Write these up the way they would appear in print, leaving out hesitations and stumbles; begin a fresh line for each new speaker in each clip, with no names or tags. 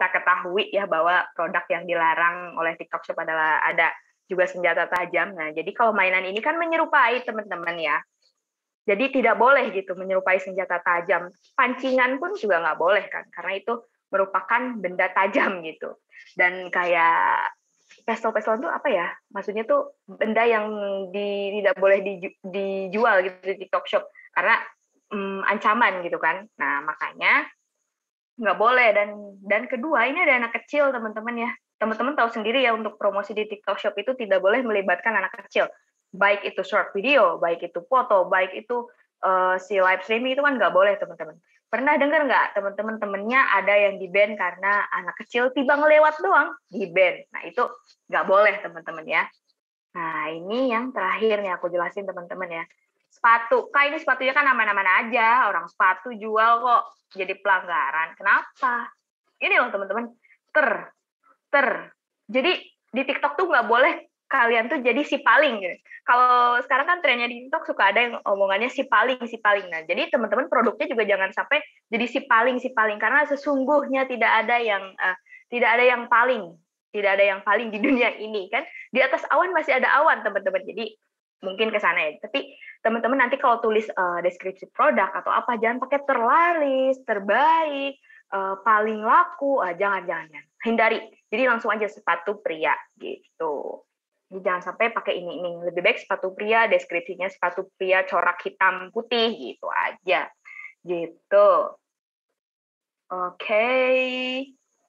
kita ketahui ya bahwa produk yang dilarang oleh TikTok Shop adalah ada juga senjata tajam. Nah, jadi kalau mainan ini kan menyerupai teman-teman ya. Jadi tidak boleh gitu menyerupai senjata tajam. Pancingan pun juga nggak boleh kan, karena itu merupakan benda tajam gitu. Dan kayak pistol-pistol itu apa ya? Maksudnya tuh benda yang tidak boleh dijual gitu di TikTok Shop karena ancaman gitu kan. Nah, makanya nggak boleh. Dan kedua, ini ada anak kecil teman-teman ya. Teman-teman tahu sendiri ya, untuk promosi di TikTok Shop itu tidak boleh melibatkan anak kecil. Baik itu short video, baik itu foto, baik itu si live streaming, itu kan nggak boleh teman-teman. Pernah dengar nggak teman-teman temennya ada yang di-ban karena anak kecil tiba ngelewat doang, di-ban. Nah itu nggak boleh teman-teman ya. Nah ini yang terakhir nih aku jelasin teman-teman ya. Sepatu, Kak ini sepatunya kan aman-aman aja, orang sepatu jual kok jadi pelanggaran. Kenapa? Ini loh teman-teman, jadi di TikTok tuh nggak boleh kalian tuh jadi si paling gitu. Kalau sekarang kan trennya di TikTok suka ada yang omongannya si paling. Nah, jadi teman-teman produknya juga jangan sampai jadi si paling karena sesungguhnya tidak ada yang paling di dunia ini kan. Di atas awan masih ada awan, teman-teman. Jadi mungkin ke sana ya. Tapi teman-teman nanti kalau tulis deskripsi produk atau apa jangan pakai terlaris, terbaik, paling laku, jangan. Hindari. Jadi langsung aja sepatu pria gitu. Jadi jangan sampai pakai ini. Lebih baik sepatu pria, deskripsinya sepatu pria corak hitam putih gitu aja. Gitu. Oke.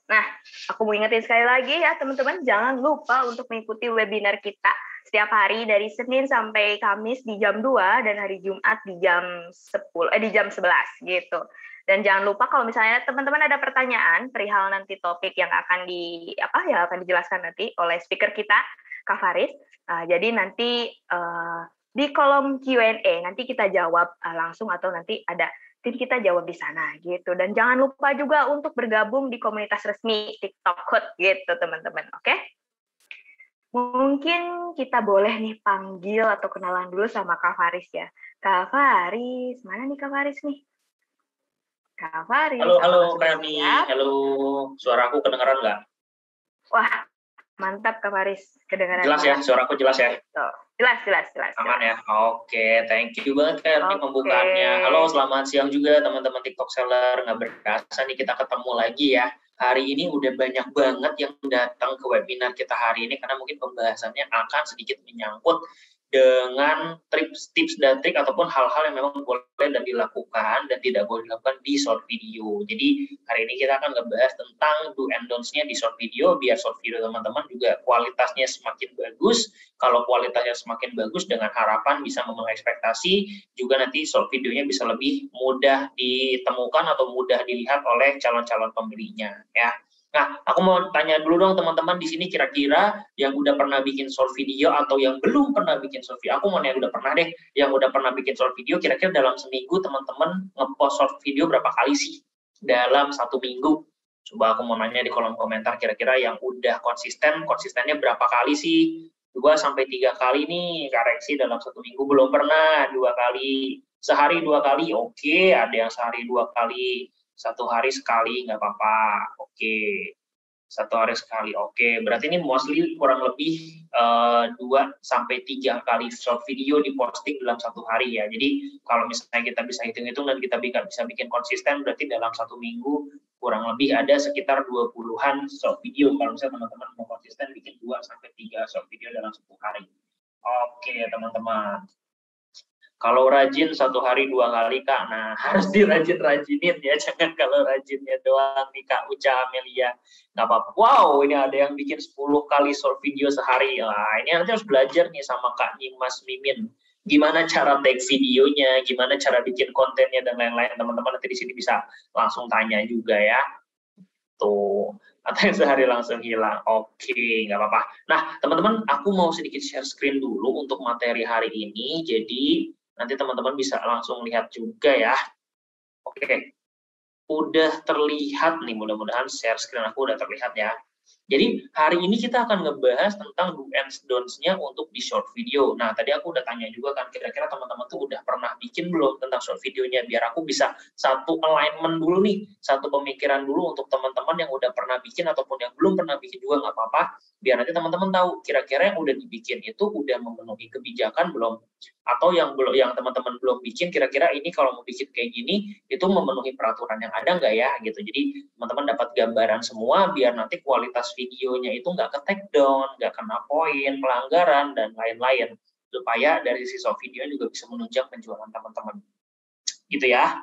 Nah, aku mau ingetin sekali lagi ya teman-teman, jangan lupa untuk mengikuti webinar kita setiap hari dari Senin sampai Kamis di jam 2 dan hari Jumat di jam 11 gitu. Dan jangan lupa kalau misalnya teman-teman ada pertanyaan perihal nanti topik yang akan dijelaskan nanti oleh speaker kita, Kak Faris. Jadi nanti di kolom Q&A nanti kita jawab langsung atau nanti ada tim kita jawab di sana gitu. Dan jangan lupa juga untuk bergabung di komunitas resmi TikTok Code gitu teman-teman. Oke? Mungkin kita boleh nih panggil atau kenalan dulu sama Kak Faris ya. Kak Faris, mana nih Kak Faris nih? Kak Faris.
Halo Kak Erni, halo. Suaraku kedengaran nggak?
Wah, mantap Kak Faris, kedengaran.
Jelas ya, suaraku jelas ya?
Jelas.
Aman ya? Oke, thank you banget Kak Erni pembukaannya. Halo, selamat siang juga teman-teman TikTok Seller. Nggak berasa nih kita ketemu lagi ya. Hari ini udah banyak banget yang datang ke webinar kita hari ini karena mungkin pembahasannya akan sedikit menyangkut dengan tips dan trik ataupun hal-hal yang memang boleh dan dilakukan dan tidak boleh dilakukan di short video. Jadi hari ini kita akan ngebahas tentang do and don'ts-nya di short video biar short video teman-teman juga kualitasnya semakin bagus. Kalau kualitasnya semakin bagus dengan harapan bisa memenuhi ekspektasi, juga nanti short videonya bisa lebih mudah ditemukan atau mudah dilihat oleh calon-calon pembelinya ya. Nah, aku mau tanya dulu dong teman-teman di sini kira-kira yang udah pernah bikin short video atau yang belum pernah bikin short video. Aku mau yang udah pernah deh, yang udah pernah bikin short video kira-kira dalam seminggu teman-teman ngepost short video berapa kali sih dalam satu minggu? Coba aku mau nanya di kolom komentar kira-kira yang udah konsistennya berapa kali sih? 2-3 kali nih koreksi dalam satu minggu, belum pernah 2 kali. Sehari 2 kali, oke. Ada yang sehari 2 kali. 1 hari sekali nggak apa-apa, oke. 1 hari sekali, oke. Berarti ini mostly kurang lebih 2-3 kali short video diposting dalam 1 hari ya. Jadi kalau misalnya kita bisa hitung-hitung dan kita bisa bikin konsisten, berarti dalam 1 minggu kurang lebih ada sekitar 20-an short video. Kalau misalnya teman-teman mau konsisten bikin 2-3 short video dalam 1 hari. Oke teman-teman. Kalau rajin 1 hari 2 kali Kak, nah harus dirajin-rajinin ya, jangan kalau rajinnya doang nih Kak Uca Amelia, nggak apa-apa. Wow, ini ada yang bikin 10 kali short video sehari, nah ini nanti harus belajar nih sama Kak Nimas Mimin, gimana cara take videonya, gimana cara bikin kontennya dan lain-lain. Teman-teman nanti di sini bisa langsung tanya juga ya. Tuh, atau yang sehari langsung hilang. Oke, nggak apa-apa. Nah, teman-teman, aku mau sedikit share screen dulu untuk materi hari ini. Jadi, nanti teman-teman bisa langsung lihat juga ya. Oke, udah terlihat nih, mudah-mudahan share screen aku udah terlihat ya. Jadi hari ini kita akan ngebahas tentang do and don'ts-nya untuk di short video. Nah, tadi aku udah tanya juga kan, kira-kira teman-teman tuh udah pernah bikin belum tentang short videonya, biar aku bisa satu alignment dulu nih, satu pemikiran dulu untuk teman-teman yang udah pernah bikin ataupun yang belum pernah bikin juga nggak apa-apa, biar nanti teman-teman tahu kira-kira yang udah dibikin itu udah memenuhi kebijakan belum, atau yang teman-teman belum bikin, kira-kira ini kalau mau bikin kayak gini itu memenuhi peraturan yang ada nggak ya gitu. Jadi teman-teman dapat gambaran semua biar nanti kualitas videonya itu nggak ke take down, nggak kena poin, pelanggaran, dan lain-lain. Supaya dari sisi short video juga bisa menunjang penjualan teman-teman. Gitu ya.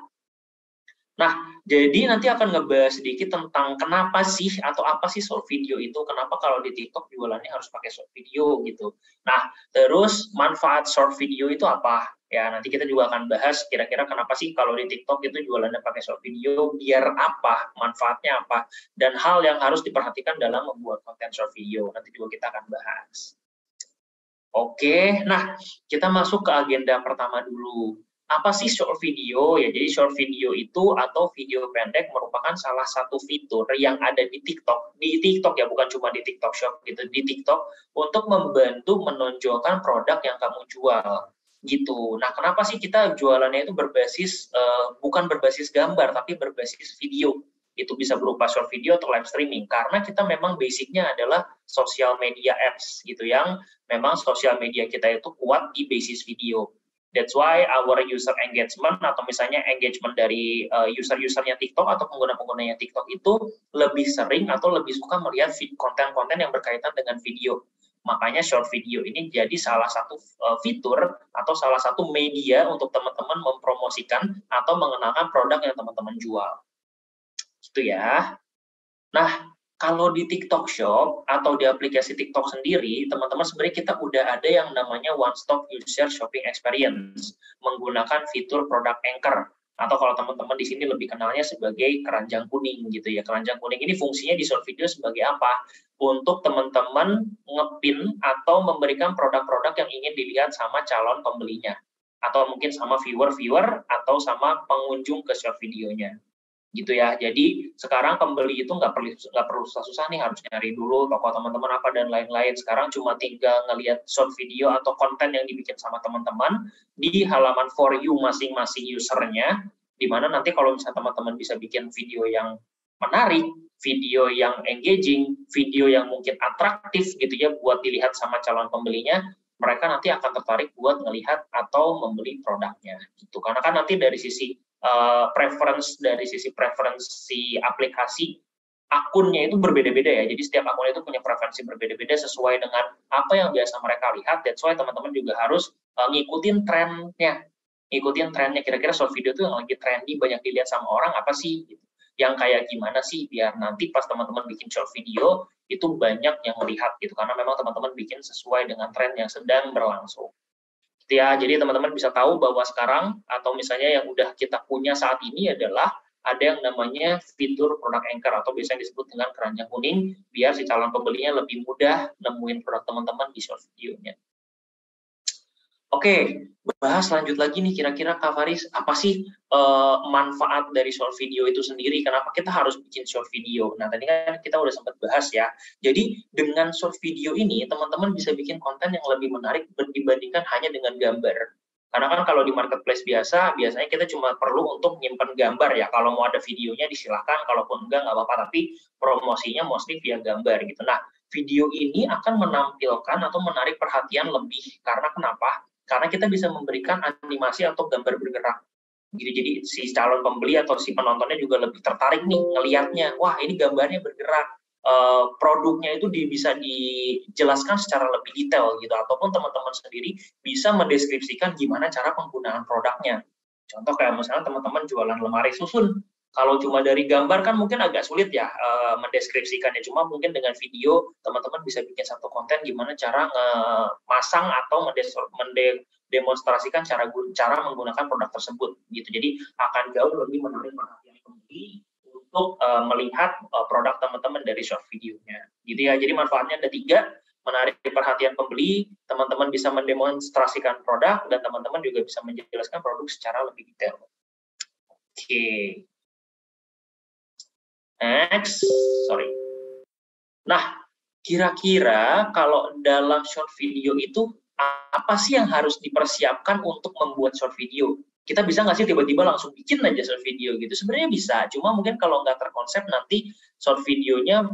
Nah, jadi nanti akan ngebahas sedikit tentang kenapa sih atau apa sih short video itu, kenapa kalau di TikTok jualannya harus pakai short video gitu. Nah, terus manfaat short video itu apa? Ya, nanti kita juga akan bahas kira-kira kenapa sih kalau di TikTok itu jualannya pakai short video, biar apa, manfaatnya apa, dan hal yang harus diperhatikan dalam membuat konten short video. Nanti juga kita akan bahas. Oke, nah kita masuk ke agenda pertama dulu. Apa sih short video? Ya, jadi short video itu atau video pendek merupakan salah satu fitur yang ada di TikTok ya, bukan cuma di TikTok Shop gitu, di TikTok untuk membantu menonjolkan produk yang kamu jual gitu. Nah, kenapa sih kita jualannya itu berbasis bukan berbasis gambar tapi berbasis video? Itu bisa berupa short video atau live streaming karena kita memang basicnya adalah social media apps gitu yang memang sosial media kita itu kuat di basis video. That's why our user engagement atau misalnya engagement dari user-usernya TikTok atau pengguna-penggunanya TikTok itu lebih sering atau lebih suka melihat konten-konten yang berkaitan dengan video. Makanya short video ini jadi salah satu fitur atau salah satu media untuk teman-teman mempromosikan atau mengenalkan produk yang teman-teman jual. Gitu ya. Nah, kalau di TikTok Shop atau di aplikasi TikTok sendiri, teman-teman sebenarnya kita udah ada yang namanya One Stop User Shopping Experience menggunakan fitur produk anchor atau kalau teman-teman di sini lebih kenalnya sebagai keranjang kuning gitu ya. Keranjang kuning ini fungsinya di short video sebagai apa? Untuk teman-teman ngepin atau memberikan produk-produk yang ingin dilihat sama calon pembelinya atau mungkin sama viewer-viewer atau sama pengunjung ke short videonya. Gitu ya. Jadi sekarang pembeli itu nggak perlu susah-susah nih harus nyari dulu toko teman-teman apa dan lain-lain. Sekarang cuma tinggal ngelihat short video atau konten yang dibikin sama teman-teman di halaman for you masing-masing usernya, di mana nanti kalau misalnya teman-teman bisa bikin video yang menarik, video yang engaging, video yang mungkin atraktif gitu ya buat dilihat sama calon pembelinya, mereka nanti akan tertarik buat ngelihat atau membeli produknya gitu. Karena kan nanti dari sisi dari sisi preferensi aplikasi, akunnya itu berbeda-beda ya. Jadi setiap akun itu punya preferensi berbeda-beda sesuai dengan apa yang biasa mereka lihat. That's why teman-teman juga harus ngikutin trennya. Ngikutin trennya, kira-kira short video itu yang lagi trendy, banyak dilihat sama orang apa sih? Gitu. Yang kayak gimana sih, biar nanti pas teman-teman bikin short video, itu banyak yang melihat gitu. Karena memang teman-teman bikin sesuai dengan tren yang sedang berlangsung. Ya, jadi teman-teman bisa tahu bahwa sekarang atau misalnya yang udah kita punya saat ini adalah ada yang namanya fitur produk anchor atau biasanya disebut dengan keranjang kuning biar si calon pembelinya lebih mudah nemuin produk teman-teman di short videonya. Oke, bahas lanjut lagi nih kira-kira Kak Faris, apa sih manfaat dari short video itu sendiri? Kenapa kita harus bikin short video? Nah, tadi kan kita udah sempat bahas ya. Jadi, dengan short video ini, teman-teman bisa bikin konten yang lebih menarik dibandingkan hanya dengan gambar. Karena kan kalau di marketplace biasanya kita cuma perlu untuk nyimpan gambar ya. Kalau mau ada videonya disilahkan, kalaupun enggak apa-apa. Tapi promosinya mostly via gambar gitu. Nah, video ini akan menampilkan atau menarik perhatian lebih. Karena kenapa? Karena kita bisa memberikan animasi atau gambar bergerak. Jadi si calon pembeli atau si penontonnya juga lebih tertarik nih ngelihatnya. Wah, ini gambarnya bergerak. Produknya itu bisa dijelaskan secara lebih detail gitu. Ataupun teman-teman sendiri bisa mendeskripsikan gimana cara penggunaan produknya. Contoh kayak misalnya teman-teman jualan lemari susun. Kalau cuma dari gambar kan mungkin agak sulit ya mendeskripsikannya. Cuma mungkin dengan video teman-teman bisa bikin satu konten gimana cara masang atau mendemonstrasikan cara menggunakan produk tersebut gitu. Jadi akan jauh lebih menarik perhatian pembeli untuk melihat produk teman-teman dari short videonya. Gitu ya. Jadi manfaatnya ada 3, menarik perhatian pembeli, teman-teman bisa mendemonstrasikan produk, dan teman-teman juga bisa menjelaskan produk secara lebih detail. Oke. Next, sorry. Nah, kira-kira kalau dalam short video itu apa sih yang harus dipersiapkan untuk membuat short video? Kita bisa nggak sih tiba-tiba langsung bikin aja short video gitu? Sebenarnya bisa, cuma mungkin kalau nggak terkonsep nanti short videonya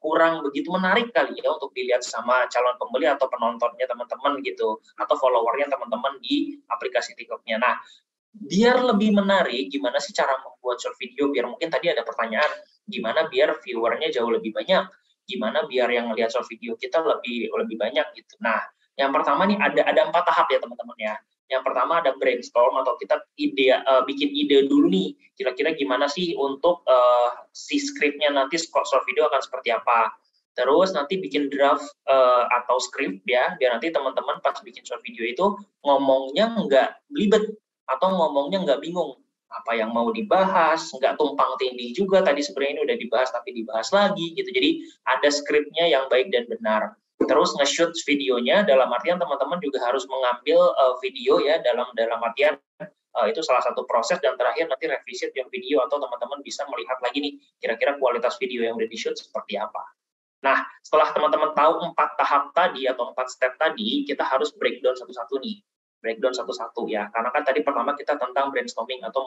kurang begitu menarik kali ya untuk dilihat sama calon pembeli atau penontonnya teman-teman gitu, atau followernya teman-teman di aplikasi TikTok-nya. Nah, biar lebih menarik, gimana sih cara membuat short video? Biar mungkin tadi ada pertanyaan, gimana biar viewernya jauh lebih banyak? Gimana biar yang melihat short video kita lebih banyak gitu. Nah, yang pertama nih ada 4 tahap ya teman-teman ya. Yang pertama ada brainstorm atau kita bikin ide dulu nih. Kira-kira gimana sih untuk si skripnya nanti short video akan seperti apa. Terus nanti bikin draft atau script ya, biar nanti teman-teman pas bikin short video itu ngomongnya nggak belibet atau ngomongnya nggak bingung apa yang mau dibahas, nggak tumpang tindih juga tadi sebenarnya ini udah dibahas tapi dibahas lagi gitu. Jadi ada skripnya yang baik dan benar. Terus nge-shoot videonya dalam artian teman-teman juga harus mengambil video ya dalam artian itu salah satu proses, dan terakhir nanti revisit yang video atau teman-teman bisa melihat lagi nih kira-kira kualitas video yang udah di-shoot seperti apa. Nah, setelah teman-teman tahu 4 tahap tadi atau 4 step tadi, kita harus breakdown satu-satu nih. Breakdown satu-satu ya. Karena kan tadi pertama kita tentang brainstorming atau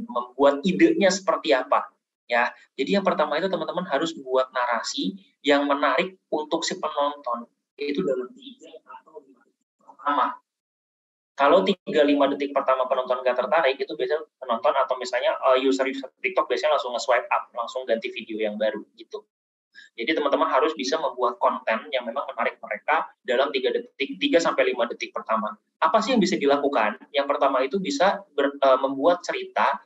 membuat idenya seperti apa. Ya, jadi yang pertama itu teman-teman harus buat narasi yang menarik untuk si penonton. Itu dalam 3 atau 5 detik pertama. Kalau 3-5 detik pertama penonton nggak tertarik, itu biasanya penonton atau misalnya user TikTok biasanya langsung nge-swipe up, langsung ganti video yang baru gitu. Jadi teman-teman harus bisa membuat konten yang memang menarik mereka dalam 3 sampai 5 detik pertama. Apa sih yang bisa dilakukan? Yang pertama itu bisa membuat cerita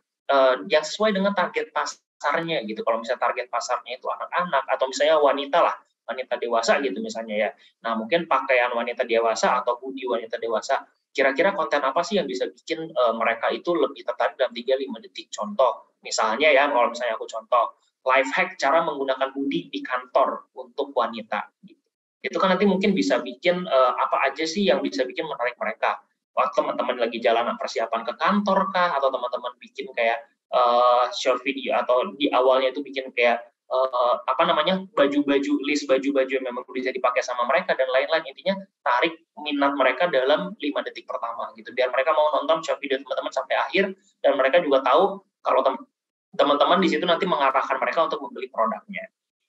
yang sesuai dengan target pasarnya gitu. Kalau misalnya target pasarnya itu anak-anak atau misalnya wanita lah, wanita dewasa gitu misalnya ya. Nah, mungkin pakaian wanita dewasa atau hoodie wanita dewasa. Kira-kira konten apa sih yang bisa bikin mereka itu lebih tertarik dalam 3-5 detik? Contoh, misalnya ya, kalau misalnya aku contoh, life hack cara menggunakan hoodie di kantor untuk wanita. Itu kan nanti mungkin bisa bikin apa aja sih yang bisa bikin menarik mereka. Waktu teman-teman lagi jalan persiapan ke kantor kah, atau teman-teman bikin kayak short video, atau di awalnya itu bikin kayak baju-baju, list baju-baju yang memang bisa dipakai sama mereka dan lain-lain. Intinya tarik minat mereka dalam 5 detik pertama gitu, biar mereka mau nonton short video teman-teman sampai akhir, dan mereka juga tahu kalau teman-teman di situ nanti mengarahkan mereka untuk membeli produknya.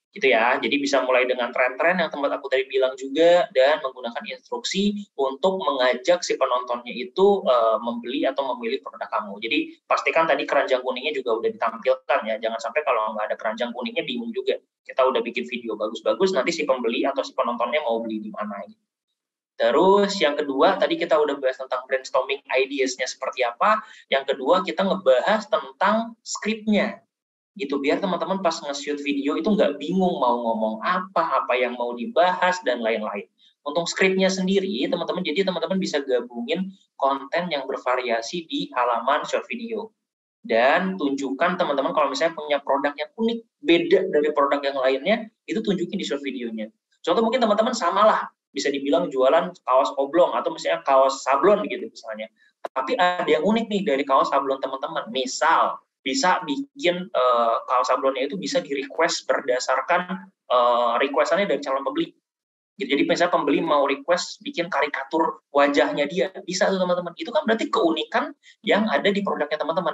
Gitu ya. Jadi bisa mulai dengan tren-tren yang tempat aku tadi bilang juga, dan menggunakan instruksi untuk mengajak si penontonnya itu membeli atau memilih produk kamu. Jadi pastikan tadi keranjang kuningnya juga udah ditampilkan ya. Jangan sampai kalau nggak ada keranjang kuningnya bingung juga. Kita udah bikin video bagus-bagus, nanti si pembeli atau si penontonnya mau beli di mana gitu. Terus yang kedua, tadi kita udah bahas tentang brainstorming ideas-nya seperti apa. Yang kedua, kita ngebahas tentang skripnya. Gitu, biar teman-teman pas nge-shoot video itu nggak bingung mau ngomong apa yang mau dibahas, dan lain-lain. Untuk skripnya sendiri, jadi teman-teman bisa gabungin konten yang bervariasi di halaman short video. Dan tunjukkan teman-teman kalau misalnya punya produk yang unik, beda dari produk yang lainnya, itu tunjukin di short videonya. Contoh mungkin teman-teman samalah, bisa dibilang jualan kaos oblong atau misalnya kaos sablon gitu misalnya. Tapi ada yang unik nih dari kaos sablon teman-teman. Misal bisa bikin kaos sablonnya itu bisa di-request berdasarkan requestannya dari calon pembeli. Jadi misalnya pembeli mau request bikin karikatur wajahnya dia, bisa tuh teman-teman. Itu kan berarti keunikan yang ada di produknya teman-teman.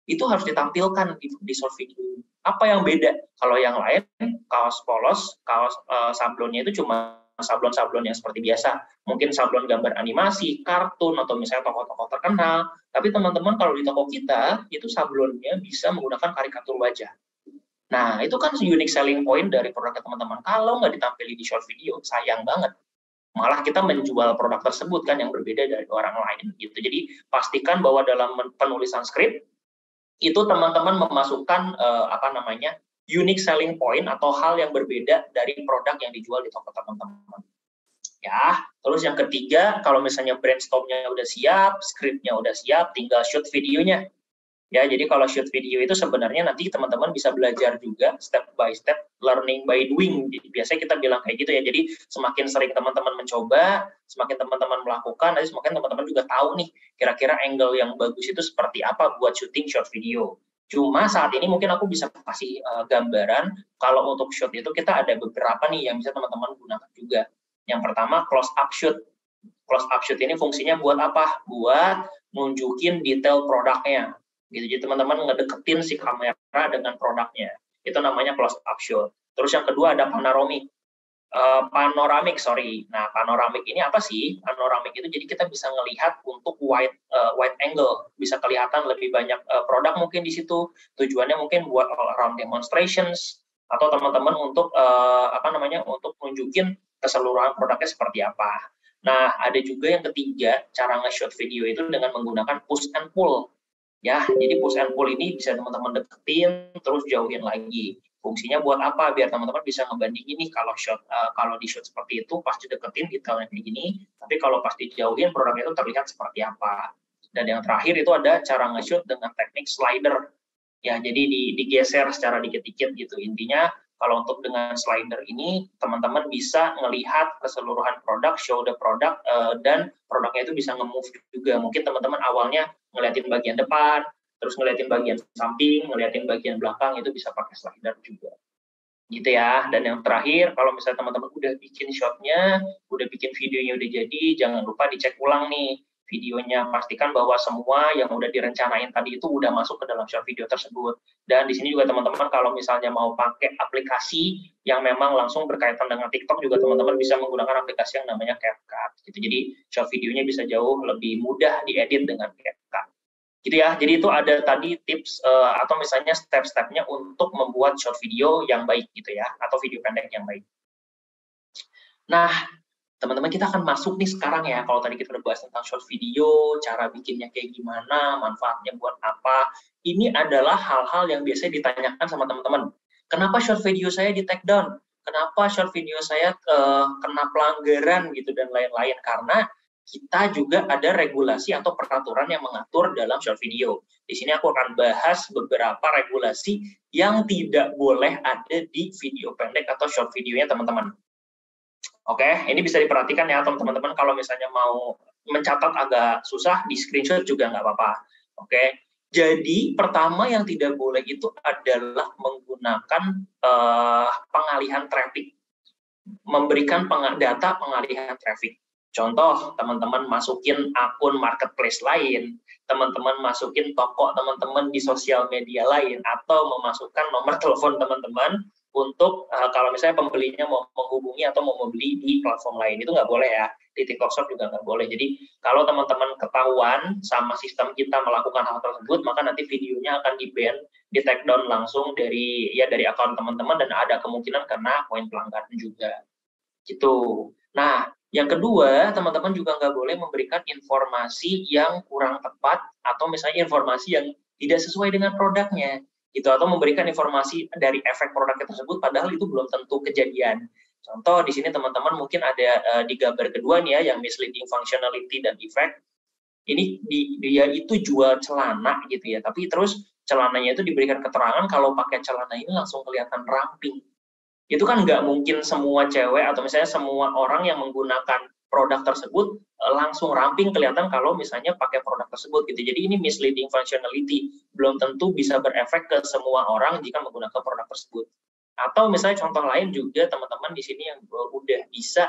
Itu harus ditampilkan di short video. Apa yang beda? Kalau yang lain, kaos polos, kaos sablonnya itu cuma sablon-sablon yang seperti biasa. Mungkin sablon gambar animasi, kartun, atau misalnya tokoh-tokoh terkenal. Tapi teman-teman kalau di toko kita, itu sablonnya bisa menggunakan karikatur wajah. Nah, itu kan unique selling point dari produk teman-teman. Kalau nggak ditampilkan di short video, sayang banget. Malah kita menjual produk tersebut kan yang berbeda dari orang lain gitu. Jadi pastikan bahwa dalam penulisan skrip itu teman-teman memasukkan unique selling point atau hal yang berbeda dari produk yang dijual di toko teman-teman. Ya, terus yang ketiga, kalau misalnya brainstormnya udah siap, skripnya udah siap, tinggal shoot videonya. Ya, jadi kalau shoot video itu sebenarnya nanti teman-teman bisa belajar juga step by step, learning by doing. Jadi, biasanya kita bilang kayak gitu ya. Jadi semakin sering teman-teman mencoba, semakin teman-teman melakukan, nanti semakin teman-teman juga tahu nih kira-kira angle yang bagus itu seperti apa buat syuting short video. Cuma saat ini mungkin aku bisa kasih gambaran, kalau untuk shoot itu kita ada beberapa nih yang bisa teman-teman gunakan juga. Yang pertama, close up shoot. Close up shoot ini fungsinya buat apa? Buat nunjukin detail produknya. Gitu. Jadi teman-teman ngedeketin si kamera dengan produknya. Itu namanya close up shoot. Terus yang kedua ada panoramic. Nah, panoramik ini apa sih? Panoramik itu jadi kita bisa ngelihat untuk wide angle, bisa kelihatan lebih banyak produk mungkin di situ. Tujuannya mungkin buat all around demonstrations atau teman-teman untuk untuk nunjukin keseluruhan produknya seperti apa. Nah, ada juga yang ketiga, cara nge-shoot video itu dengan menggunakan push and pull. Ya, jadi push and pull ini bisa teman-teman deketin terus jauhin lagi. Fungsinya buat apa? Biar teman-teman bisa ngebandingin nih kalau di shoot seperti itu pas dideketin detailnya kayak gini, tapi kalau pas dijauhin produknya itu terlihat seperti apa. Dan yang terakhir itu ada cara nge-shoot dengan teknik slider. Ya, jadi digeser secara dikit-dikit gitu. Intinya kalau untuk dengan slider ini teman-teman bisa ngelihat keseluruhan produk, show the product, dan produknya itu bisa nge-move juga. Mungkin teman-teman awalnya ngeliatin bagian depan, terus ngeliatin bagian samping, ngeliatin bagian belakang, itu bisa pakai slider juga. Gitu ya. Dan yang terakhir, kalau misalnya teman-teman udah bikin shotnya, udah bikin videonya udah jadi, jangan lupa dicek ulang nih videonya. Pastikan bahwa semua yang udah direncanain tadi itu udah masuk ke dalam short video tersebut. Dan di sini juga teman-teman kalau misalnya mau pakai aplikasi yang memang langsung berkaitan dengan TikTok, juga teman-teman bisa menggunakan aplikasi yang namanya CapCut. Gitu. Jadi short videonya bisa jauh lebih mudah diedit dengan CapCut. Gitu ya, jadi itu ada tadi tips atau misalnya step-stepnya untuk membuat short video yang baik gitu ya, atau video pendek yang baik. Nah, teman-teman kita akan masuk nih sekarang ya, kalau tadi kita udah bahas tentang short video, cara bikinnya kayak gimana, manfaatnya buat apa, ini adalah hal-hal yang biasanya ditanyakan sama teman-teman. Kenapa short video saya di take down? Kenapa short video saya kena pelanggaran gitu dan lain-lain? Karena kita juga ada regulasi atau peraturan yang mengatur dalam short video. Di sini aku akan bahas beberapa regulasi yang tidak boleh ada di video pendek atau short videonya teman-teman. Oke, ini bisa diperhatikan ya teman-teman. Kalau misalnya mau mencatat agak susah, di screenshot juga nggak apa-apa. Oke, jadi pertama yang tidak boleh itu adalah menggunakan pengalihan traffic, memberikan data pengalihan traffic. Contoh, teman-teman masukin akun marketplace lain, teman-teman masukin toko teman-teman di sosial media lain, atau memasukkan nomor telepon teman-teman untuk kalau misalnya pembelinya mau menghubungi atau mau membeli di platform lain. Itu nggak boleh ya, di TikTok Shop juga nggak boleh. Jadi kalau teman-teman ketahuan sama sistem kita melakukan hal tersebut, maka nanti videonya akan di-ban, di-take down langsung dari akun teman-teman, dan ada kemungkinan kena poin pelanggaran juga. Gitu. Nah, yang kedua, teman-teman juga nggak boleh memberikan informasi yang kurang tepat atau misalnya informasi yang tidak sesuai dengan produknya, gitu, atau memberikan informasi dari efek produknya tersebut padahal itu belum tentu kejadian. Contoh di sini teman-teman mungkin ada di gambar kedua nih ya, yang misleading functionality dan effect. Ini dia itu jual celana gitu ya, tapi terus celananya itu diberikan keterangan kalau pakai celana ini langsung kelihatan ramping. Itu kan nggak mungkin semua cewek atau misalnya semua orang yang menggunakan produk tersebut langsung ramping kelihatan kalau misalnya pakai produk tersebut gitu. Jadi ini misleading functionality, belum tentu bisa berefek ke semua orang jika menggunakan produk tersebut. Atau misalnya contoh lain juga teman-teman di sini yang udah bisa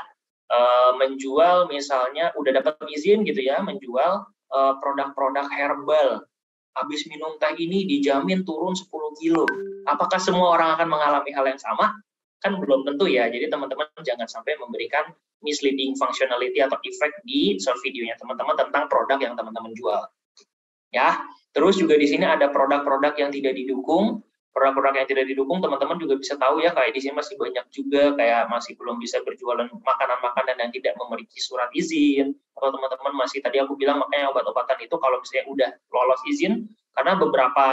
menjual, misalnya udah dapat izin gitu ya, menjual produk-produk herbal. Habis minum teh ini dijamin turun 10 kilo. Apakah semua orang akan mengalami hal yang sama? Kan belum tentu ya. Jadi teman-teman jangan sampai memberikan misleading functionality atau effect di short videonya teman-teman tentang produk yang teman-teman jual. Ya. Terus juga di sini ada produk-produk yang tidak didukung. Produk-produk yang tidak didukung teman-teman juga bisa tahu ya, kayak di sini masih banyak juga kayak masih belum bisa berjualan makanan-makanan yang tidak memiliki surat izin, atau teman-teman masih, tadi aku bilang makanya obat-obatan itu kalau misalnya udah lolos izin, karena beberapa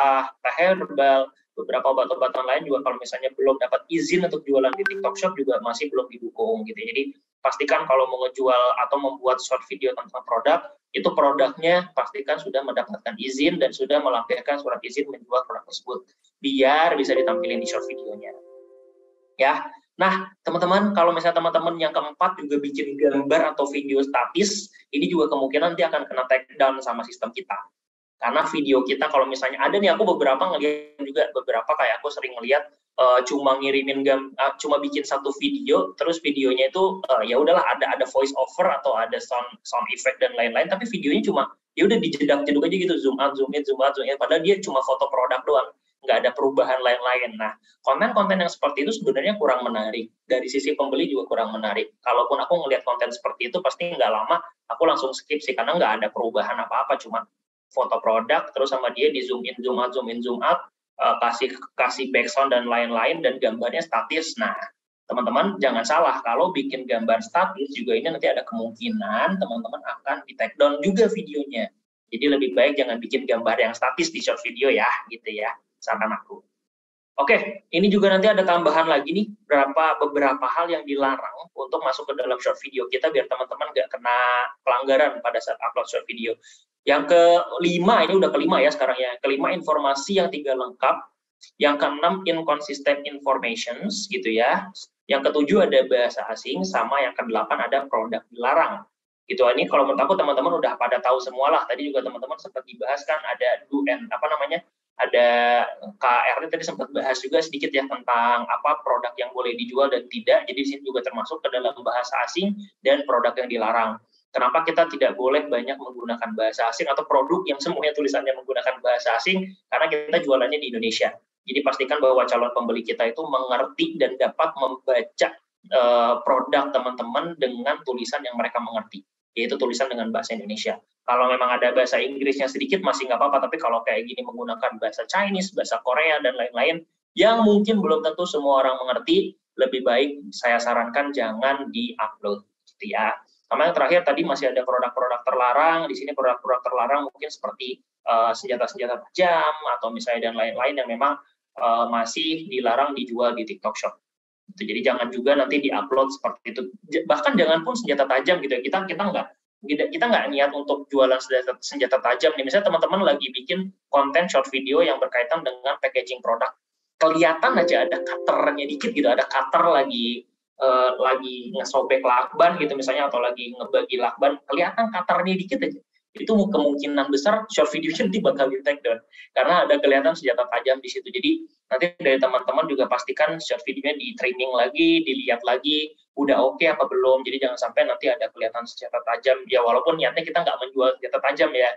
teh herbal, beberapa obat-obatan lain juga kalau misalnya belum dapat izin untuk jualan di TikTok Shop juga masih belum didukung gitu. Jadi pastikan kalau mau ngejual atau membuat short video tentang produk, itu produknya pastikan sudah mendapatkan izin dan sudah melampirkan surat izin menjual produk tersebut, biar bisa ditampilkan di short videonya. Ya, nah teman-teman, kalau misalnya teman-teman yang keempat juga bikin gambar atau video statis, ini juga kemungkinan nanti akan kena take down sama sistem kita. Karena video kita kalau misalnya ada nih, aku beberapa kayak aku sering ngeliat cuma cuma bikin satu video, terus videonya itu ya udahlah ada voice over atau ada sound effect dan lain-lain, tapi videonya cuma ya udah dijedak-jeduk aja gitu, zoom out, zoom in, zoom out, zoom in, padahal dia cuma foto produk doang, nggak ada perubahan lain-lain. Nah, konten-konten yang seperti itu sebenarnya kurang menarik. Dari sisi pembeli juga kurang menarik. Kalaupun aku ngelihat konten seperti itu, pasti nggak lama aku langsung skip sih, karena nggak ada perubahan apa-apa, cuma foto produk, terus sama dia di zoom in, zoom out, zoom in, zoom out, kasih background dan lain-lain, dan gambarnya statis. Nah, teman-teman jangan salah, kalau bikin gambar statis juga ini nanti ada kemungkinan teman-teman akan di take down juga videonya. Jadi lebih baik jangan bikin gambar yang statis di short video ya, gitu ya, saran aku. Oke, ini juga nanti ada tambahan lagi nih, beberapa hal yang dilarang untuk masuk ke dalam short video kita, biar teman-teman nggak kena pelanggaran pada saat upload short video. Yang kelima, ini udah kelima ya sekarang ya, kelima informasi yang tidak lengkap, yang keenam inconsistent informations gitu ya, yang ketujuh ada bahasa asing, sama yang kedelapan ada produk dilarang. Gitu, ini kalau menurut aku teman-teman udah pada tahu semua lah. Tadi juga teman-teman sempat dibahas kan, ada ada KR tadi sempat bahas juga sedikit ya tentang apa produk yang boleh dijual dan tidak. Jadi di sini juga termasuk ke dalam bahasa asing dan produk yang dilarang. Kenapa kita tidak boleh banyak menggunakan bahasa asing atau produk yang semuanya tulisannya menggunakan bahasa asing? Karena kita jualannya di Indonesia. Jadi pastikan bahwa calon pembeli kita itu mengerti dan dapat membaca produk teman-teman dengan tulisan yang mereka mengerti, yaitu tulisan dengan bahasa Indonesia. Kalau memang ada bahasa Inggrisnya sedikit masih nggak apa-apa, tapi kalau kayak gini menggunakan bahasa Chinese, bahasa Korea, dan lain-lain, yang mungkin belum tentu semua orang mengerti, lebih baik saya sarankan jangan di-upload, gitu ya. Sama yang terakhir tadi masih ada produk-produk terlarang. Di sini produk-produk terlarang mungkin seperti senjata-senjata tajam atau misalnya dan lain-lain yang memang masih dilarang dijual di TikTok Shop. Jadi jangan juga nanti di-upload seperti itu. Bahkan jangan pun senjata tajam gitu ya. Kita nggak niat untuk jualan senjata tajam nih. Misalnya teman-teman lagi bikin konten short video yang berkaitan dengan packaging produk. Kelihatan aja ada cutternya dikit gitu, ada cutter lagi ngesobek lakban gitu misalnya, atau lagi ngebagi lakban, kelihatan cutternya dikit aja. Itu kemungkinan besar short videonya nanti bakal di take down karena ada kelihatan senjata tajam di situ. Jadi nanti dari teman-teman juga pastikan short videonya di trimming lagi, dilihat lagi udah oke apa belum. Jadi jangan sampai nanti ada kelihatan senjata tajam ya, walaupun niatnya kita nggak menjual senjata tajam ya,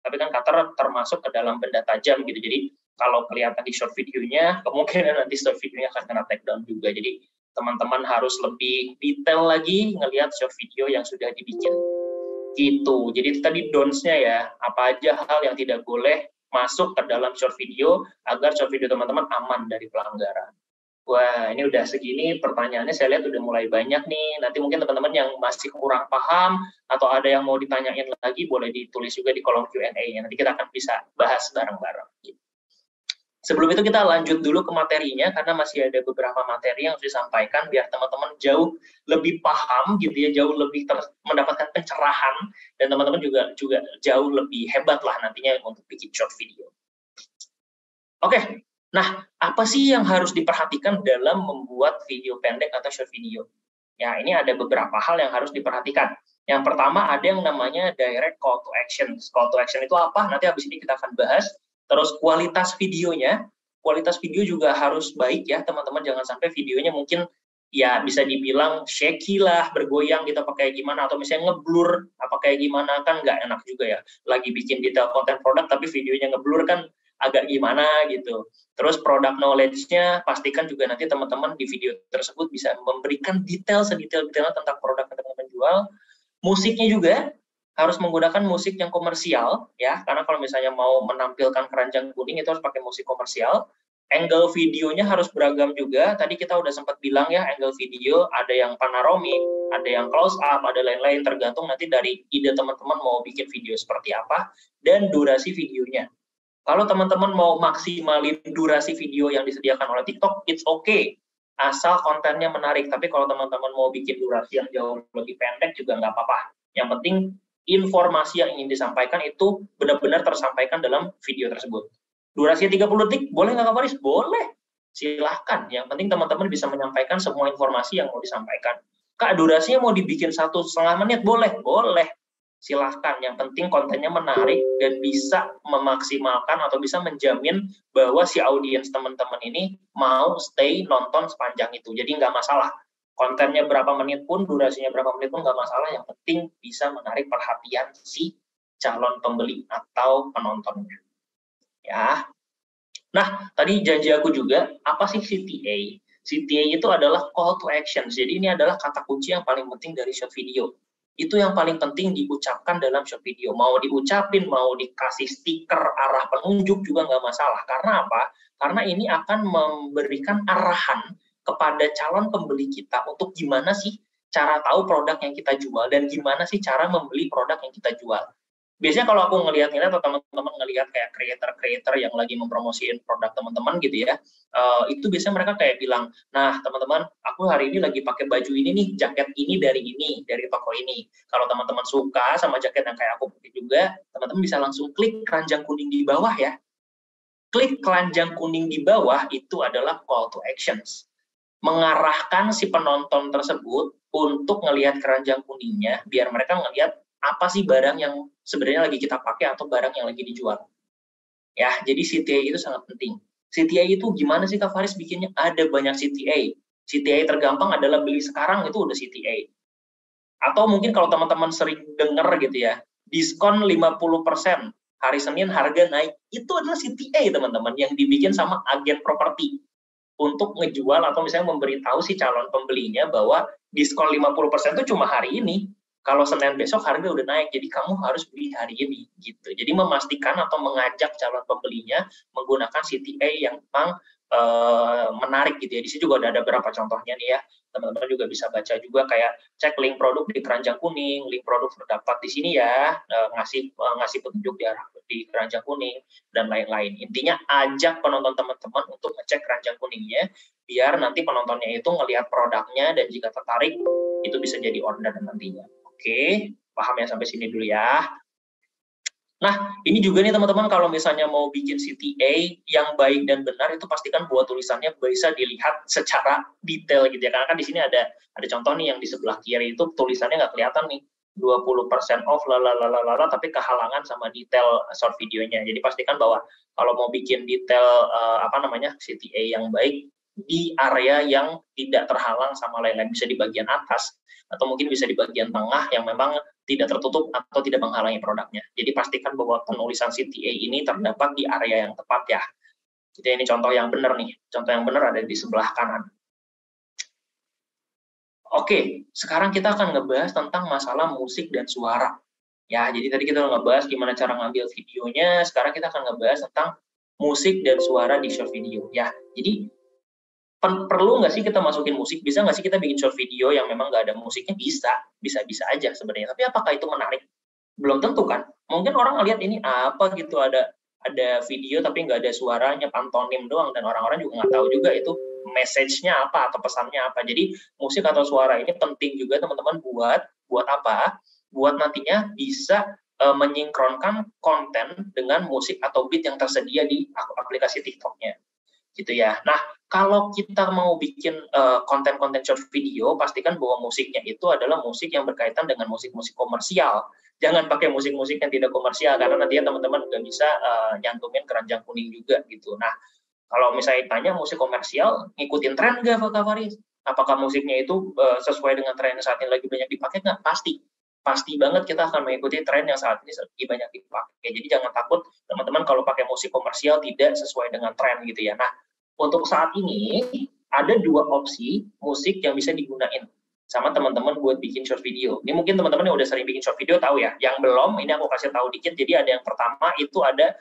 tapi kan cutter termasuk ke dalam benda tajam gitu. Jadi kalau kelihatan di short videonya, kemungkinan nanti short videonya akan kena take down juga. Jadi teman-teman harus lebih detail lagi ngelihat short video yang sudah dibikin. Gitu. Jadi tadi don'ts-nya ya, apa aja hal yang tidak boleh masuk ke dalam short video agar short video teman-teman aman dari pelanggaran. Wah, ini udah segini pertanyaannya, saya lihat udah mulai banyak nih. Nanti mungkin teman-teman yang masih kurang paham atau ada yang mau ditanyain lagi, boleh ditulis juga di kolom Q&A-nya. Nanti kita akan bisa bahas bareng-bareng. Sebelum itu kita lanjut dulu ke materinya, karena masih ada beberapa materi yang harus disampaikan biar teman-teman jauh lebih paham gitu ya, jauh lebih mendapatkan pencerahan, dan teman-teman juga jauh lebih hebat lah nantinya untuk bikin short video. Oke, nah apa sih yang harus diperhatikan dalam membuat video pendek atau short video? Ya, ini ada beberapa hal yang harus diperhatikan. Yang pertama ada yang namanya direct call to action. Call to action itu apa? Nanti habis ini kita akan bahas. Terus kualitas videonya, kualitas video juga harus baik ya teman-teman, jangan sampai videonya mungkin ya bisa dibilang shaky lah, bergoyang gitu apa kayak gimana, atau misalnya ngeblur apa kayak gimana, kan nggak enak juga ya, lagi bikin detail konten produk tapi videonya ngeblur kan agak gimana gitu. Terus product knowledge-nya pastikan juga nanti teman-teman di video tersebut bisa memberikan detail sedetail-detailnya tentang produk yang teman-teman jual. Musiknya juga harus menggunakan musik yang komersial ya, karena kalau misalnya mau menampilkan keranjang kuning itu harus pakai musik komersial. Angle videonya harus beragam juga. Tadi kita udah sempat bilang ya, angle video ada yang panoramic, ada yang close up, ada lain-lain, tergantung nanti dari ide teman-teman mau bikin video seperti apa dan durasi videonya. Kalau teman-teman mau maksimalin durasi video yang disediakan oleh TikTok, it's okay, asal kontennya menarik. Tapi kalau teman-teman mau bikin durasi yang jauh lebih pendek juga nggak apa-apa. Yang penting informasi yang ingin disampaikan itu benar-benar tersampaikan dalam video tersebut. Durasinya 30 detik, boleh nggak Kak Faris? Boleh, silahkan. Yang penting teman-teman bisa menyampaikan semua informasi yang mau disampaikan. Kak, durasinya mau dibikin 1,5 menit, boleh? Boleh. silahkan. Yang penting kontennya menarik dan bisa memaksimalkan atau bisa menjamin bahwa si audiens teman-teman ini mau stay nonton sepanjang itu. Jadi nggak masalah. Kontennya berapa menit pun, durasinya berapa menit pun nggak masalah. Yang penting bisa menarik perhatian si calon pembeli atau penontonnya. Ya. Nah, tadi janji aku juga, apa sih CTA? CTA itu adalah call to action. Jadi ini adalah kata kunci yang paling penting dari short video. Itu yang paling penting diucapkan dalam short video. Mau diucapin, mau dikasih stiker arah penunjuk juga nggak masalah. Karena apa? Karena ini akan memberikan arahan kepada calon pembeli kita untuk gimana sih cara tahu produk yang kita jual dan gimana sih cara membeli produk yang kita jual. Biasanya kalau aku ngelihat atau teman-teman ngelihat kayak creator yang lagi mempromosiin produk teman-teman gitu ya, itu biasanya mereka kayak bilang, nah teman-teman, aku hari ini lagi pakai baju ini nih, jaket ini dari toko ini. Kalau teman-teman suka sama jaket yang kayak aku pakai juga, teman-teman bisa langsung klik keranjang kuning di bawah ya. Klik keranjang kuning di bawah itu adalah call to actions. Mengarahkan si penonton tersebut untuk ngelihat keranjang kuningnya, biar mereka ngelihat apa sih barang yang sebenarnya lagi kita pakai atau barang yang lagi dijual. Ya, jadi CTA itu sangat penting. CTA itu gimana sih Kak Faris bikinnya? Ada banyak CTA. CTA tergampang adalah beli sekarang itu udah CTA. Atau mungkin kalau teman-teman sering dengar gitu ya, diskon 50%, hari Senin harga naik. Itu adalah CTA teman-teman yang dibikin sama agen properti untuk ngejual atau misalnya memberitahu si calon pembelinya bahwa diskon 50% itu cuma hari ini. Kalau Senin besok harga udah naik, jadi kamu harus beli hari ini gitu. Jadi memastikan atau mengajak calon pembelinya menggunakan CTA yang memang menarik gitu ya. Di sini juga ada beberapa contohnya nih ya. Teman-teman juga bisa baca juga kayak cek link produk di keranjang kuning, link produk terdapat di sini ya, ngasih petunjuk di keranjang kuning dan lain-lain. Intinya ajak penonton teman-teman untuk ngecek keranjang kuningnya biar nanti penontonnya itu ngelihat produknya dan jika tertarik itu bisa jadi order nantinya. Oke, paham ya sampai sini dulu ya. Nah, ini juga nih teman-teman kalau misalnya mau bikin CTA yang baik dan benar itu pastikan buat tulisannya bisa dilihat secara detail gitu ya. Karena kan di sini ada contoh nih yang di sebelah kiri itu tulisannya nggak kelihatan nih. 20% off lalalala tapi kehalangan sama detail short videonya. Jadi pastikan bahwa kalau mau bikin detail CTA yang baik di area yang tidak terhalang sama lain-lain, bisa di bagian atas atau mungkin bisa di bagian tengah yang memang tidak tertutup atau tidak menghalangi produknya. Jadi pastikan bahwa penulisan CTA ini terdapat di area yang tepat ya. Jadi ini contoh yang benar nih. Contoh yang benar ada di sebelah kanan. Oke, sekarang kita akan ngebahas tentang masalah musik dan suara. Ya, jadi tadi kita udah ngebahas gimana cara ngambil videonya, sekarang kita akan ngebahas tentang musik dan suara di short video. Ya, jadi perlu nggak sih kita masukin musik? Bisa nggak sih kita bikin short video yang memang nggak ada musiknya? Bisa aja sebenarnya. Tapi apakah itu menarik? Belum tentu kan. Mungkin orang ngeliat ini apa gitu, ada video tapi nggak ada suaranya, pantonim doang, dan orang-orang juga nggak tahu juga itu message-nya apa atau pesannya apa. Jadi musik atau suara ini penting juga teman-teman buat apa? Buat nantinya bisa menyinkronkan konten dengan musik atau beat yang tersedia di aplikasi TikTok-nya. Gitu ya. Nah, kalau kita mau bikin konten-konten short video, pastikan bahwa musiknya itu adalah musik yang berkaitan dengan musik-musik komersial. Jangan pakai musik-musik yang tidak komersial, karena nantinya teman-teman nggak bisa nyantumin keranjang kuning juga gitu. Nah, kalau misalnya tanya musik komersial, ngikutin tren nggak Kak Faris? Apakah musiknya itu sesuai dengan tren yang saat ini lagi banyak dipakai? Nggak? Pasti banget kita akan mengikuti tren yang saat ini lagi banyak dipakai. Jadi jangan takut teman-teman kalau pakai musik komersial tidak sesuai dengan tren gitu ya. Nah, untuk saat ini ada dua opsi musik yang bisa digunain sama teman-teman buat bikin short video. Ini mungkin teman-teman yang udah sering bikin short video tahu ya. Yang belum, ini aku kasih tahu dikit. Jadi ada yang pertama itu ada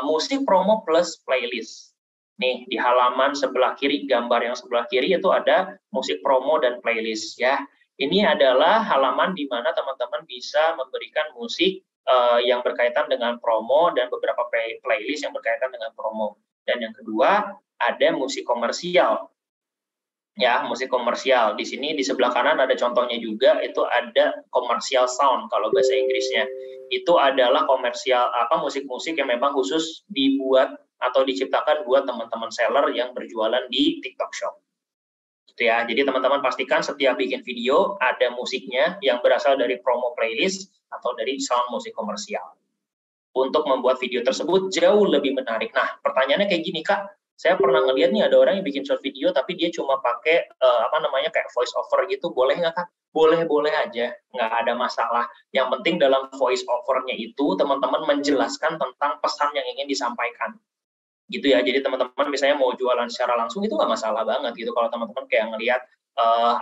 musik promo plus playlist. Nih di halaman sebelah kiri, gambar yang sebelah kiri itu ada musik promo dan playlist ya. Ini adalah halaman di mana teman-teman bisa memberikan musik yang berkaitan dengan promo dan beberapa playlist yang berkaitan dengan promo. Dan yang kedua ada musik komersial. Ya, musik komersial. Di sini di sebelah kanan ada contohnya juga, itu ada commercial sound kalau bahasa Inggrisnya. Itu adalah komersial musik-musik yang memang khusus dibuat atau diciptakan buat teman-teman seller yang berjualan di TikTok Shop. Gitu ya. Jadi teman-teman pastikan setiap bikin video ada musiknya yang berasal dari promo playlist atau dari sound musik komersial. Untuk membuat video tersebut jauh lebih menarik. Nah, pertanyaannya kayak gini, Kak. Saya pernah ngeliat nih ada orang yang bikin short video tapi dia cuma pakai kayak voice over gitu, boleh nggak, Kak? Boleh aja, nggak ada masalah. Yang penting dalam voice over-nya itu teman-teman menjelaskan tentang pesan yang ingin disampaikan. Gitu ya. Jadi teman-teman misalnya mau jualan secara langsung itu nggak masalah banget gitu. Kalau teman-teman kayak ngelihat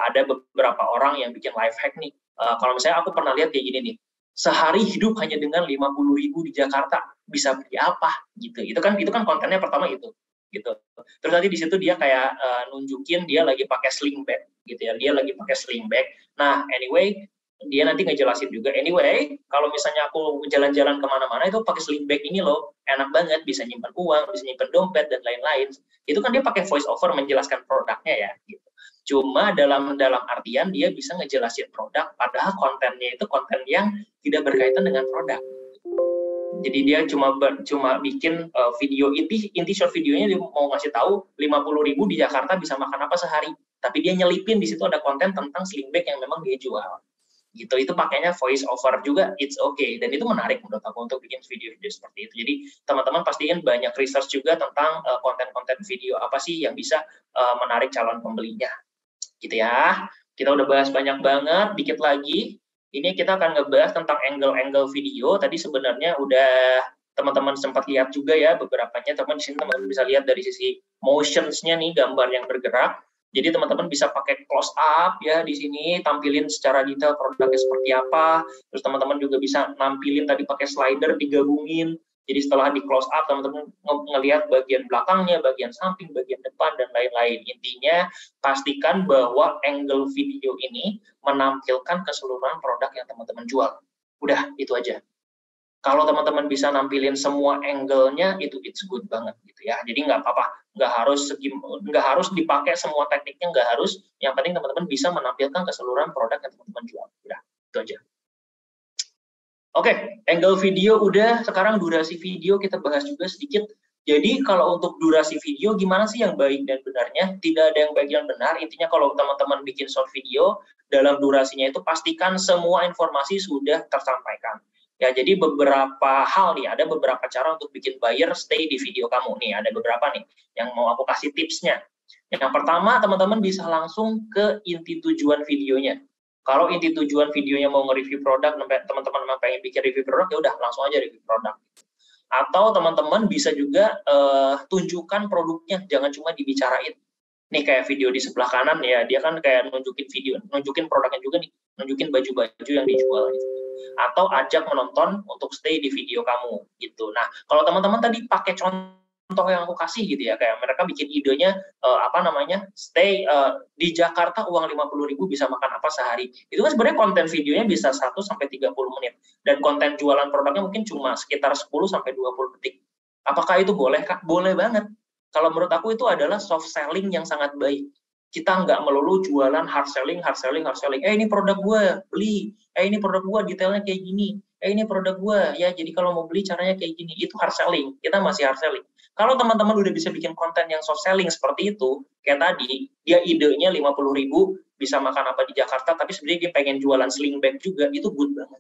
ada beberapa orang yang bikin life hack nih. Kalau misalnya aku pernah lihat kayak gini nih, sehari hidup hanya dengan 50.000 di Jakarta, bisa beli apa gitu. Itu kan kontennya pertama itu gitu. Terus nanti di situ dia kayak nunjukin dia lagi pakai sling bag gitu ya. Dia lagi pakai sling bag. Nah, anyway, dia nanti ngejelasin juga, anyway, kalau misalnya aku jalan-jalan kemana-mana itu pakai sling bag ini loh, enak banget, bisa nyimpan uang, bisa nyimpan dompet dan lain-lain. Itu kan dia pakai voice over menjelaskan produknya ya gitu. Cuma dalam artian dia bisa ngejelasin produk, padahal kontennya itu konten yang tidak berkaitan dengan produk. Jadi dia cuma bikin video inti short videonya dia mau ngasih tahu 50.000 di Jakarta bisa makan apa sehari. Tapi dia nyelipin di situ ada konten tentang sling bag yang memang dia jual. Gitu, itu pakainya voice over juga, it's okay, dan itu menarik menurut aku untuk bikin video-video seperti itu. Jadi teman-teman pastiin banyak research juga tentang konten-konten video apa sih yang bisa menarik calon pembelinya. Gitu ya. Kita udah bahas banyak banget, dikit lagi. Ini kita akan ngebahas tentang angle-angle video. Tadi sebenarnya udah teman-teman sempat lihat juga ya beberapanya. Teman di sini teman-teman bisa lihat dari sisi motions-nya nih, gambar yang bergerak. Jadi teman-teman bisa pakai close up ya di sini, tampilin secara detail produknya seperti apa. Terus teman-teman juga bisa nampilin tadi pakai slider digabungin. Jadi setelah di close up, teman-teman ngelihat bagian belakangnya, bagian samping, bagian depan, dan lain-lain. Intinya, pastikan bahwa angle video ini menampilkan keseluruhan produk yang teman-teman jual. Udah, itu aja. Kalau teman-teman bisa nampilin semua angle-nya, itu it's good banget gitu ya. Jadi nggak apa-apa, nggak harus dipakai semua tekniknya, nggak harus. Yang penting teman-teman bisa menampilkan keseluruhan produk yang teman-teman jual. Udah, itu aja. Oke, angle video udah, sekarang durasi video kita bahas juga sedikit. Jadi kalau untuk durasi video gimana sih yang baik dan benarnya? Tidak ada yang baik dan benar, intinya kalau teman-teman bikin short video, dalam durasinya itu pastikan semua informasi sudah tersampaikan. Ya, jadi beberapa hal nih, ada beberapa cara untuk bikin buyer stay di video kamu. Nih, ada beberapa nih yang mau aku kasih tipsnya. Yang pertama, teman-teman bisa langsung ke inti tujuan videonya. Kalau inti tujuan videonya mau nge-review produk, teman-teman pengen bikin review produk, ya udah langsung aja review produk. Atau teman-teman bisa juga tunjukkan produknya, jangan cuma dibicarain. Nih kayak video di sebelah kanan ya, dia kan kayak nunjukin produknya juga nih, nunjukin baju-baju yang dijual gitu. Atau ajak menonton untuk stay di video kamu gitu. Nah, kalau teman-teman tadi pakai contoh yang aku kasih gitu ya, kayak mereka bikin idenya stay di Jakarta uang 50.000 bisa makan apa sehari. Itu kan sebenarnya konten videonya bisa 1 sampai 30 menit dan konten jualan produknya mungkin cuma sekitar 10 sampai 20 detik. Apakah itu boleh, Kak? Boleh banget. Kalau menurut aku itu adalah soft selling yang sangat baik. Kita nggak melulu jualan hard selling. Ini produk gue, beli. Ini produk gue, detailnya kayak gini. Ini produk gue, ya jadi kalau mau beli caranya kayak gini. Itu hard selling. Kita masih hard selling. Kalau teman-teman udah bisa bikin konten yang soft selling seperti itu, kayak tadi, dia idenya 50.000, bisa makan apa di Jakarta, tapi sebenarnya dia pengen jualan sling bag juga, itu good banget.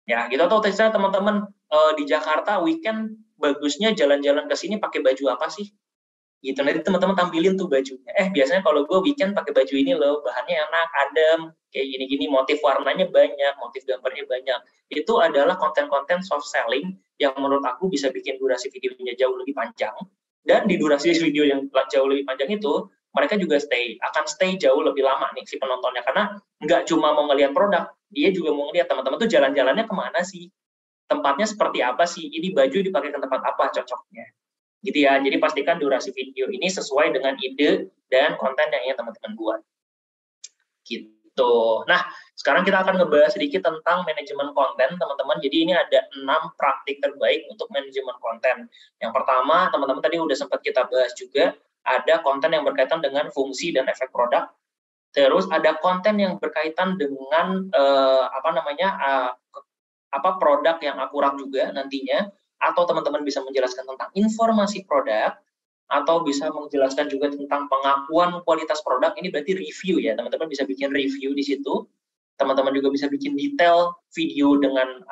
Ya, gitu. Atau misalnya teman-teman di Jakarta weekend bagusnya jalan-jalan ke sini pakai baju apa sih? Gitu, nanti teman-teman tampilin tuh bajunya. Biasanya kalau gue weekend pakai baju ini loh, bahannya enak, adem, kayak gini-gini, motif warnanya banyak, motif gambarnya banyak. Itu adalah konten-konten soft selling yang menurut aku bisa bikin durasi videonya jauh lebih panjang. Dan di durasi video yang jauh lebih panjang itu, mereka juga akan stay jauh lebih lama nih si penontonnya. Karena nggak cuma mau ngelihat produk, dia juga mau ngelihat teman-teman tuh jalan-jalannya kemana sih? Tempatnya seperti apa sih? Ini baju dipakai ke tempat apa cocoknya? Gitu ya, jadi pastikan durasi video ini sesuai dengan ide dan konten yang ingin teman-teman buat. Gitu. Nah, sekarang kita akan ngebahas sedikit tentang manajemen konten, teman-teman. Jadi ini ada 6 praktik terbaik untuk manajemen konten. Yang pertama, teman-teman tadi udah sempat kita bahas juga, ada konten yang berkaitan dengan fungsi dan efek produk. Terus ada konten yang berkaitan dengan produk yang akurat juga nantinya, atau teman-teman bisa menjelaskan tentang informasi produk, atau bisa menjelaskan juga tentang pengakuan kualitas produk. Ini berarti review ya, teman-teman bisa bikin review di situ. Teman-teman juga bisa bikin detail video dengan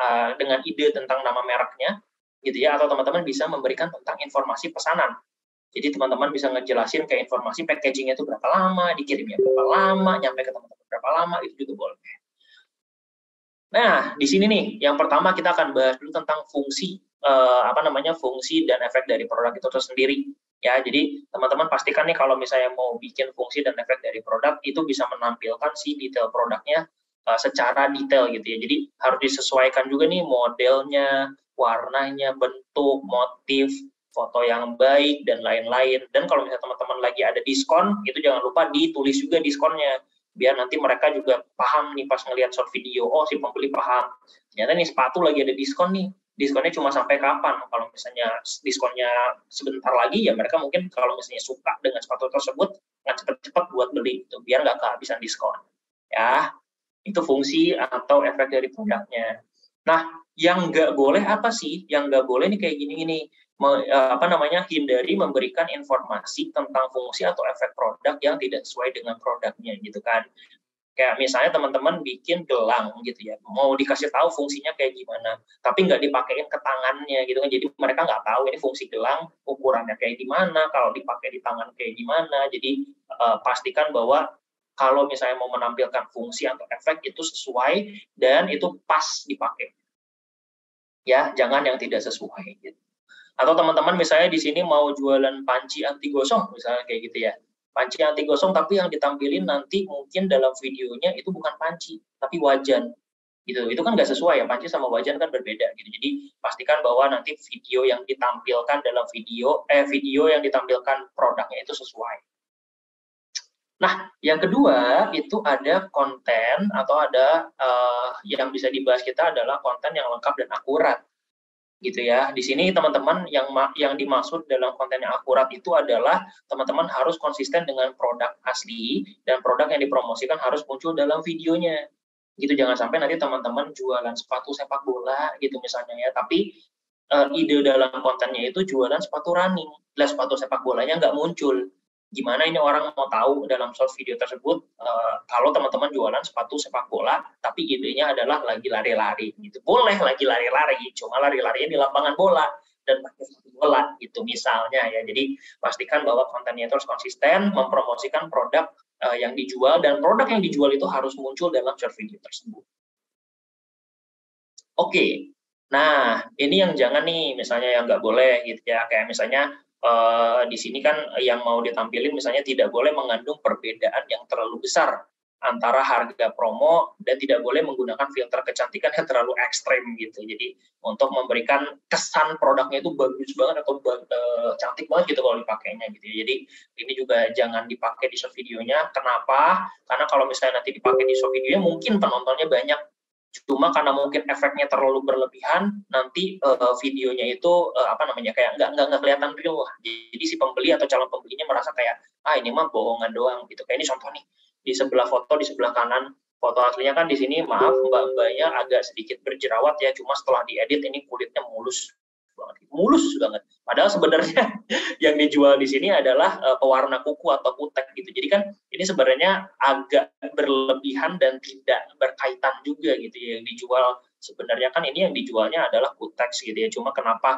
ide tentang nama mereknya, gitu ya. Atau teman-teman bisa memberikan tentang informasi pesanan. Jadi teman-teman bisa ngejelasin kayak informasi packagingnya itu berapa lama, dikirimnya berapa lama, nyampe ke teman-teman berapa lama, itu juga boleh. Nah, di sini nih, yang pertama kita akan bahas dulu tentang fungsi, fungsi dan efek dari produk itu sendiri. Ya, jadi teman-teman pastikan nih kalau misalnya mau bikin fungsi dan efek dari produk, itu bisa menampilkan si detail produknya secara detail gitu ya. Jadi harus disesuaikan juga nih modelnya, warnanya, bentuk, motif, foto yang baik, dan lain-lain. Dan kalau misalnya teman-teman lagi ada diskon, itu jangan lupa ditulis juga diskonnya. Biar nanti mereka juga paham nih pas ngelihat short video, oh si pembeli paham, ternyata nih sepatu lagi ada diskon nih, diskonnya cuma sampai kapan, kalau misalnya diskonnya sebentar lagi, ya mereka mungkin kalau misalnya suka dengan sepatu tersebut, nggak cepet-cepet buat beli, gitu, biar nggak kehabisan diskon. Ya, itu fungsi atau efek dari produknya. Nah, yang nggak boleh apa sih? Yang nggak boleh nih kayak gini-gini, hindari memberikan informasi tentang fungsi atau efek produk yang tidak sesuai dengan produknya gitu kan. Kayak misalnya teman-teman bikin gelang gitu ya, mau dikasih tahu fungsinya kayak gimana, tapi nggak dipakein ke tangannya gitu kan, jadi mereka nggak tahu ini fungsi gelang ukurannya kayak gimana, kalau dipakai di tangan kayak gimana. Jadi pastikan bahwa kalau misalnya mau menampilkan fungsi atau efek itu sesuai dan itu pas dipakai. Ya, jangan yang tidak sesuai gitu. Atau teman-teman misalnya di sini mau jualan panci anti gosong misalnya kayak gitu ya. Panci anti gosong tapi yang ditampilin nanti mungkin dalam videonya itu bukan panci, tapi wajan. Gitu. Itu kan nggak sesuai ya, panci sama wajan kan berbeda gitu. Jadi pastikan bahwa nanti video yang ditampilkan dalam video yang ditampilkan produknya itu sesuai. Nah, yang kedua itu ada konten atau ada yang bisa dibahas kita adalah konten yang lengkap dan akurat. Gitu ya. Di sini teman-teman yang dimaksud dalam konten yang akurat itu adalah teman-teman harus konsisten dengan produk asli dan produk yang dipromosikan harus muncul dalam videonya. Gitu, jangan sampai nanti teman-teman jualan sepatu sepak bola gitu misalnya ya, tapi ide dalam kontennya itu jualan sepatu running. Lah sepatu sepak bolanya nggak muncul. Gimana ini orang mau tahu dalam short video tersebut kalau teman-teman jualan sepatu sepak bola tapi idenya adalah lagi lari-lari gitu. Boleh lagi lari-lari, cuma lari-larinya di lapangan bola dan pakai sepatu bola gitu misalnya ya. Jadi pastikan bahwa kontennya itu harus konsisten mempromosikan produk yang dijual, dan produk yang dijual itu harus muncul dalam short video tersebut. Oke. Nah, ini yang jangan nih, misalnya yang nggak boleh gitu ya, kayak misalnya di sini kan yang mau ditampilin misalnya tidak boleh mengandung perbedaan yang terlalu besar antara harga promo dan tidak boleh menggunakan filter kecantikan yang terlalu ekstrim gitu. Jadi untuk memberikan kesan produknya itu bagus banget atau cantik banget gitu kalau dipakainya gitu ya. Jadi ini juga jangan dipakai di short videonya. Kenapa? Karena kalau misalnya nanti dipakai di short videonya mungkin penontonnya banyak, cuma karena mungkin efeknya terlalu berlebihan, nanti videonya itu kayak nggak kelihatan real lah. Jadi si pembeli atau calon pembelinya merasa kayak ini mah bohongan doang gitu. Kayak ini contoh nih, di sebelah foto di sebelah kanan foto aslinya kan di sini maaf mbak-mbaknya agak sedikit berjerawat ya, cuma setelah diedit ini kulitnya mulus banget. Padahal sebenarnya yang dijual di sini adalah pewarna kuku atau kutek gitu. Jadi kan ini sebenarnya agak berlebihan dan tidak berkaitan juga gitu ya. Yang dijual sebenarnya kan ini yang dijualnya adalah kutex gitu ya. Cuma kenapa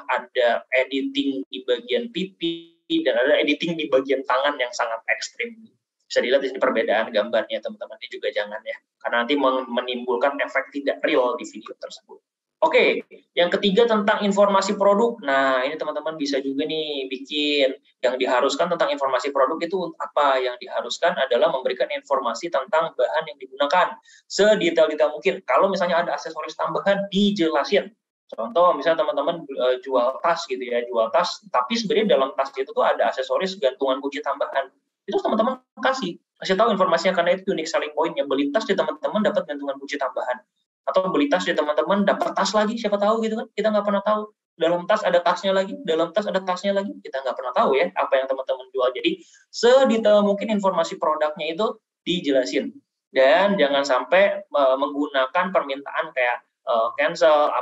ada editing di bagian pipi dan ada editing di bagian tangan yang sangat ekstrim. Bisa dilihat di sini perbedaan gambarnya teman-teman. Ini juga jangan ya, karena nanti menimbulkan efek tidak real di video tersebut. Oke, yang ketiga tentang informasi produk. Nah, ini teman-teman bisa juga nih bikin. Yang diharuskan tentang informasi produk itu apa? Yang diharuskan adalah memberikan informasi tentang bahan yang digunakan sedetail-detail mungkin. Kalau misalnya ada aksesoris tambahan, dijelasin. Contoh, misalnya teman-teman jual tas gitu ya, jual tas, tapi sebenarnya dalam tas itu tuh ada aksesoris gantungan kunci tambahan. Itu teman-teman kasih tahu informasinya, karena itu unique selling point-nya. Beli tas di teman-teman dapat gantungan kunci tambahan. Atau beli tas di teman-teman dapat tas lagi, siapa tahu gitu kan, kita nggak pernah tahu, dalam tas ada tasnya lagi, dalam tas ada tasnya lagi, kita nggak pernah tahu ya apa yang teman-teman jual. Jadi sedetail mungkin informasi produknya itu dijelasin, dan jangan sampai menggunakan permintaan kayak cancel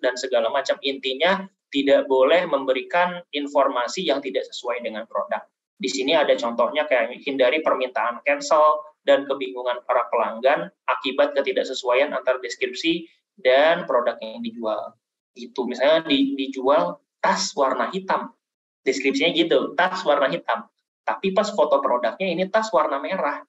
dan segala macam. Intinya tidak boleh memberikan informasi yang tidak sesuai dengan produk. Di sini ada contohnya kayak hindari permintaan cancel dan kebingungan para pelanggan akibat ketidaksesuaian antara deskripsi dan produk yang dijual. Itu misalnya dijual tas warna hitam, deskripsinya gitu, tas warna hitam. Tapi pas foto produknya ini tas warna merah.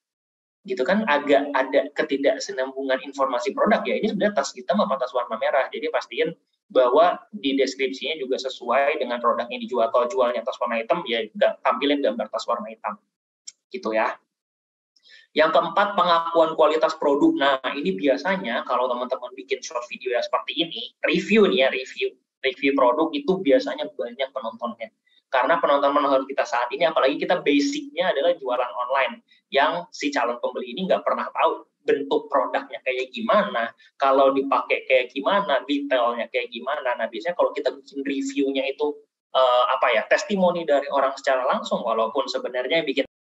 Gitu kan agak ada ketidaksinambungan informasi produk ya. Ini sebenarnya tas hitam apa tas warna merah. Jadi pastiin bahwa di deskripsinya juga sesuai dengan produk yang dijual. Kalau jualnya tas warna hitam, ya tampilin gambar tas warna hitam. Gitu ya. Yang keempat, pengakuan kualitas produk. Nah, ini biasanya kalau teman-teman bikin short video yang seperti ini, review nih ya, review produk itu biasanya banyak penontonnya. Karena penonton-penonton kita saat ini, apalagi kita basicnya adalah jualan online, yang si calon pembeli ini nggak pernah tahu bentuk produknya kayak gimana, kalau dipakai kayak gimana, detailnya kayak gimana. Nah, biasanya kalau kita bikin reviewnya itu testimoni dari orang secara langsung, walaupun sebenarnya bikin